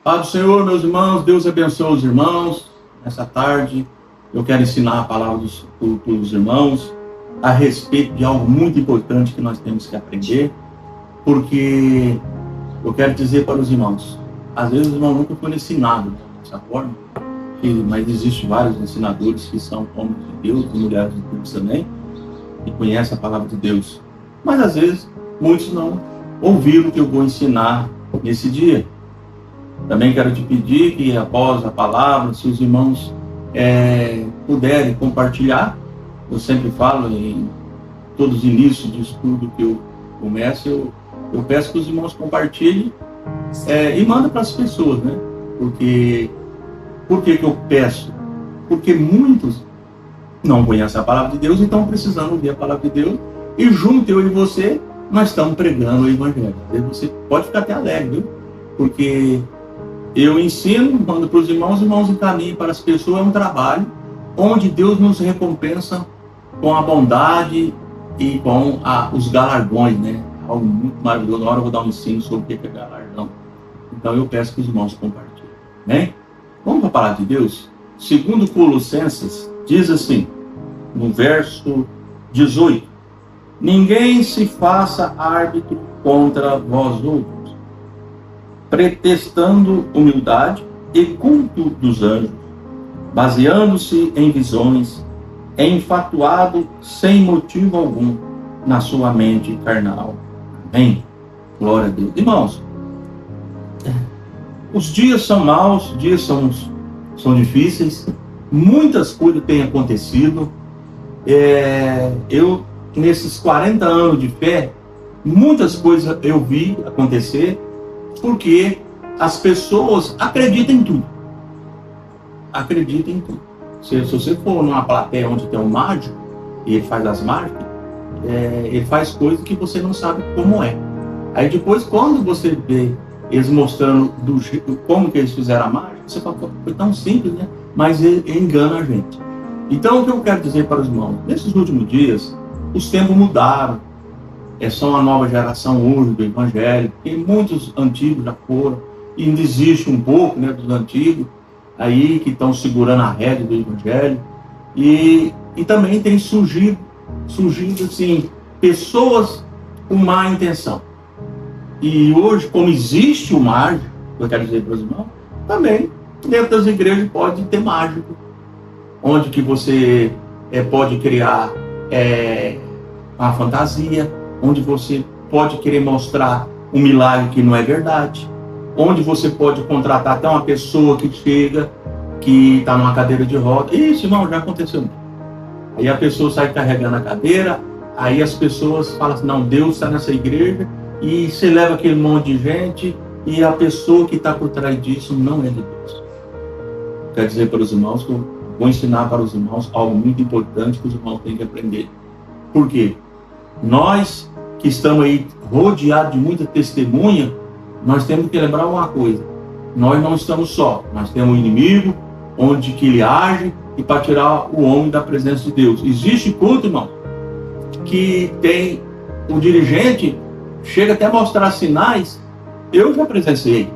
Pai do Senhor, meus irmãos, Deus abençoe os irmãos. Nessa tarde, eu quero ensinar a palavra para os irmãos a respeito de algo muito importante que nós temos que aprender, porque eu quero dizer para os irmãos, às vezes os irmãos nunca foram ensinados dessa forma, mas existem vários ensinadores que são homens de Deus e mulheres de Deus também, e conhecem a palavra de Deus, mas às vezes muitos não ouviram o que eu vou ensinar nesse dia. Também quero te pedir que após a palavra, se os irmãos puderem compartilhar, eu sempre falo em todos os inícios de estudo que eu começo, eu peço que os irmãos compartilhem e mandem para as pessoas, né? Por que eu peço? Porque muitos não conhecem a palavra de Deus e estão precisando ouvir a palavra de Deus, e junto eu e você, nós estamos pregando o Evangelho. Você pode ficar até alegre, viu? Porque eu ensino, mando para os irmãos encaminham para as pessoas. É um trabalho onde Deus nos recompensa com a bondade e com os galardões, né? Algo muito maravilhoso. Na hora eu vou dar um ensino sobre o que é galardão. Então eu peço que os irmãos compartilhem, né? Vamos para a palavra de Deus? Segundo Colossenses, diz assim, no verso 18: ninguém se faça árbitro contra vós outros, pretextando humildade e culto dos anjos, baseando-se em visões, enfatuado sem motivo algum na sua mente carnal. Amém? Glória a Deus. Irmãos, os dias são maus, os dias são difíceis, muitas coisas têm acontecido. Eu, nesses 40 anos de fé, muitas coisas eu vi acontecer, porque as pessoas acreditam em tudo. Acreditam em tudo. Se você for numa plateia onde tem um mágico, e ele faz as mágicas, ele faz coisas que você não sabe como é. Aí depois, quando você vê eles mostrando como que eles fizeram a mágica, você fala, foi tão simples, né? Mas ele engana a gente. Então, o que eu quero dizer para os irmãos? Nesses últimos dias, os tempos mudaram. São uma nova geração hoje do Evangelho, porque muitos antigos já foram, e ainda existe um pouco, né, dos antigos, aí que estão segurando a rédea do Evangelho, e também tem surgido assim, pessoas com má intenção. E hoje, como existe o mágico, eu quero dizer para os irmãos, também dentro das igrejas pode ter mágico, onde que você pode criar uma fantasia, onde você pode querer mostrar um milagre que não é verdade, onde você pode contratar até uma pessoa que chega, que está numa cadeira de roda. Isso, irmão, já aconteceu. Aí a pessoa sai carregando a cadeira, aí as pessoas falam assim, não, Deus está nessa igreja, e você leva aquele monte de gente, e a pessoa que está por trás disso não é de Deus. Quer dizer para os irmãos que eu vou ensinar para os irmãos algo muito importante que os irmãos têm que aprender. Por quê? Nós que estamos aí rodeados de muita testemunha, nós temos que lembrar uma coisa: nós não estamos só, nós temos um inimigo, onde que ele age, e para tirar o homem da presença de Deus. Existe culto, irmão, que tem o dirigente, chega até a mostrar sinais, eu já presenciei,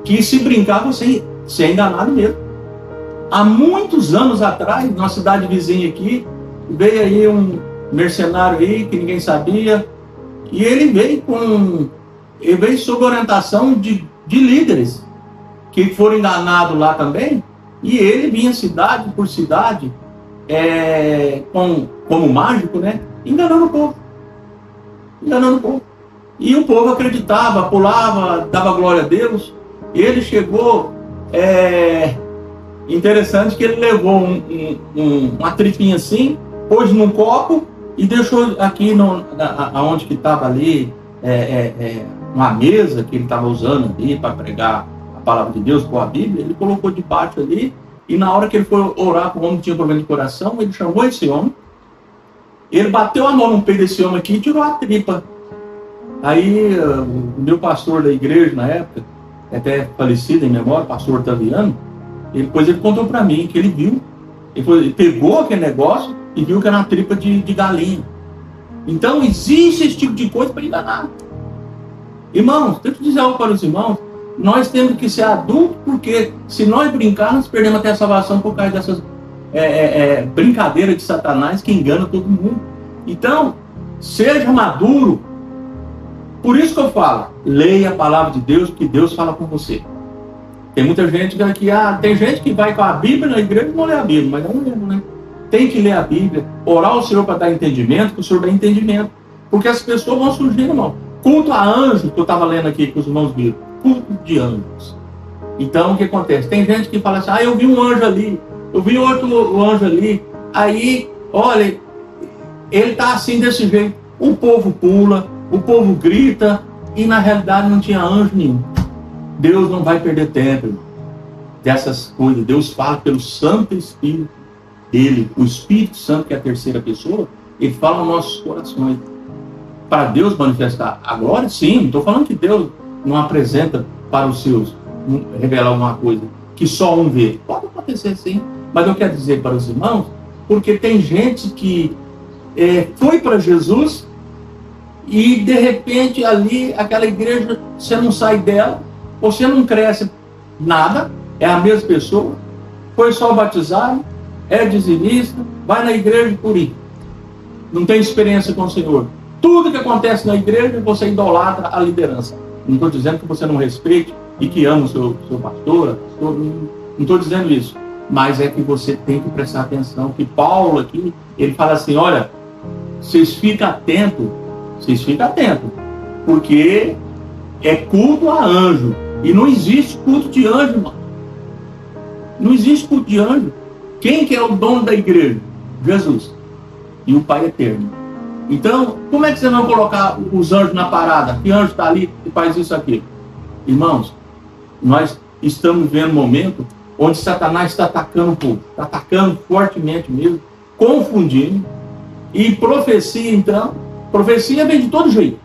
que se brincar você é enganado mesmo. Há muitos anos atrás, na cidade vizinha aqui, veio aí um mercenário aí que ninguém sabia, e ele veio sob orientação de líderes que foram enganados lá também, e ele vinha cidade por cidade como mágico, né, enganando o povo. E o povo acreditava, pulava, dava glória a Deus. Ele chegou, interessante que ele levou uma tripinha assim, pôs num copo e deixou aqui onde que estava ali, uma mesa que ele estava usando ali para pregar a palavra de Deus, com a Bíblia. Ele colocou debaixo ali, e na hora que ele foi orar para o homem que tinha problema de coração, ele chamou esse homem, ele bateu a mão no peito desse homem aqui e tirou a tripa. Aí o meu pastor da igreja na época, até falecido em memória, pastor Taviano, depois ele contou para mim que ele viu, ele pegou aquele negócio e viu que era uma tripa de galinha. Então existe esse tipo de coisa para enganar. Irmãos, deixa eu dizer algo para os irmãos, nós temos que ser adultos, porque se nós brincarmos, nós perdemos até a salvação por causa dessas brincadeiras de Satanás que engana todo mundo. Então, seja maduro. Por isso que eu falo, leia a palavra de Deus, que Deus fala com você. Tem muita gente que tem gente que vai com a Bíblia na igreja e não lê a Bíblia, mas não lembro, né? Tem que ler a Bíblia, orar ao Senhor para dar entendimento, que o Senhor dá entendimento. Porque as pessoas vão surgir, irmão. Culto a anjos, que eu estava lendo aqui que os irmãos viram. Culto de anjos. Então, o que acontece? Tem gente que fala assim, eu vi um anjo ali, eu vi outro anjo ali. Aí, olha, ele está assim desse jeito. O povo pula, o povo grita, e na realidade não tinha anjo nenhum. Deus não vai perder tempo, irmão, dessas coisas. Deus fala pelo Santo Espírito dele. O Espírito Santo, que é a terceira pessoa, ele fala aos nossos corações. Para Deus manifestar a glória, sim. Não estou falando que Deus não apresenta para os seus, revelar alguma coisa que só um vê. Pode acontecer, sim. Mas eu quero dizer para os irmãos, porque tem gente que foi para Jesus e de repente ali, aquela igreja, você não sai dela, você não cresce nada, é a mesma pessoa, foi só batizado, é dizimista, vai na igreja por ir. Não tem experiência com o Senhor. Tudo que acontece na igreja, você idolatra a liderança. Não estou dizendo que você não respeite e que ama o seu pastor, não estou dizendo isso. Mas é que você tem que prestar atenção, que Paulo aqui, ele fala assim, olha, vocês ficam atentos, porque é culto a anjo. E não existe culto de anjo, irmão. Não existe culto de anjo. Quem que é o dono da igreja? Jesus. E o Pai eterno. Então, como é que você vai colocar os anjos na parada? Que anjo está ali e faz isso aqui? Irmãos, nós estamos vivendo um momento onde Satanás está atacando o povo. Está atacando fortemente mesmo, confundindo. E profecia, então, profecia vem de todo jeito.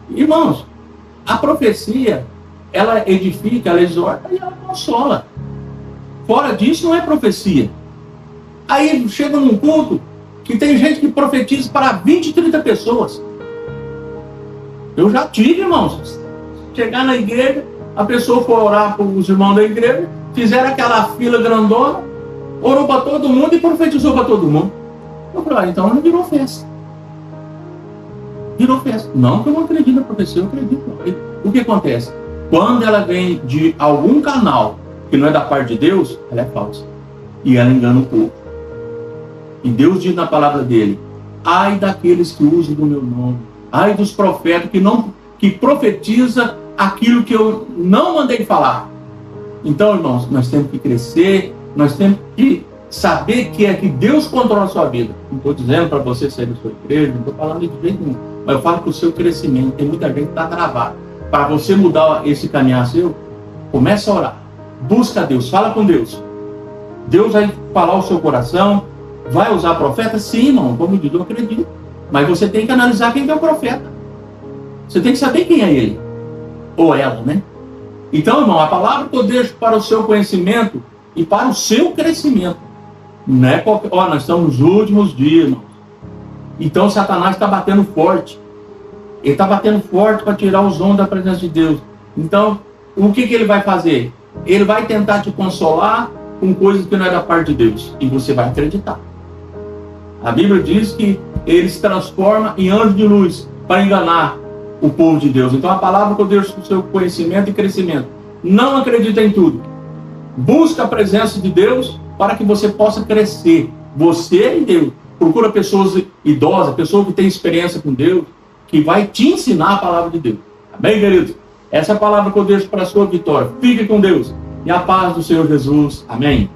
Irmãos, a profecia, ela edifica, ela exorta e ela consola. Fora disso, não é profecia. Aí chega num culto que tem gente que profetiza para 20, 30 pessoas. Eu já tive, irmãos. Chegar na igreja, a pessoa foi orar para os irmãos da igreja, fizeram aquela fila grandona, orou para todo mundo e profetizou para todo mundo. Eu falei, então não virou festa. Virou festa. Não que eu não acredito na profecia, eu acredito. O que acontece? Quando ela vem de algum canal que não é da parte de Deus, ela é falsa. E ela engana o povo. E Deus diz na palavra dele, ai daqueles que usam do meu nome, ai dos profetas que profetiza aquilo que eu não mandei falar. Então, irmãos, nós temos que crescer, nós temos que saber que é que Deus controla a sua vida. Não estou dizendo para você sair da sua igreja, não estou falando de jeito nenhum, mas eu falo que o seu crescimento, tem muita gente que está travada. Para você mudar esse caminhar seu, começa a orar, busca Deus, fala com Deus. Deus vai falar o seu coração. Vai usar profeta? Sim, irmão, como eu digo, eu acredito. Mas você tem que analisar quem é o profeta. Você tem que saber quem é ele. Ou ela, né? Então, irmão, a palavra que eu deixo para o seu conhecimento e para o seu crescimento. Não é qualquer... nós estamos nos últimos dias, irmão. Então, Satanás está batendo forte. Ele está batendo forte para tirar os homens da presença de Deus. Então, o que ele vai fazer? Ele vai tentar te consolar com coisas que não é da parte de Deus. E você vai acreditar. A Bíblia diz que ele se transforma em anjo de luz para enganar o povo de Deus. Então a palavra que eu deixo para o seu conhecimento e crescimento. Não acredita em tudo. Busca a presença de Deus para que você possa crescer. Você e Deus. Procura pessoas idosas, pessoas que têm experiência com Deus, que vai te ensinar a palavra de Deus. Amém, querido? Essa é a palavra que eu deixo para a sua vitória. Fique com Deus. E a paz do Senhor Jesus. Amém.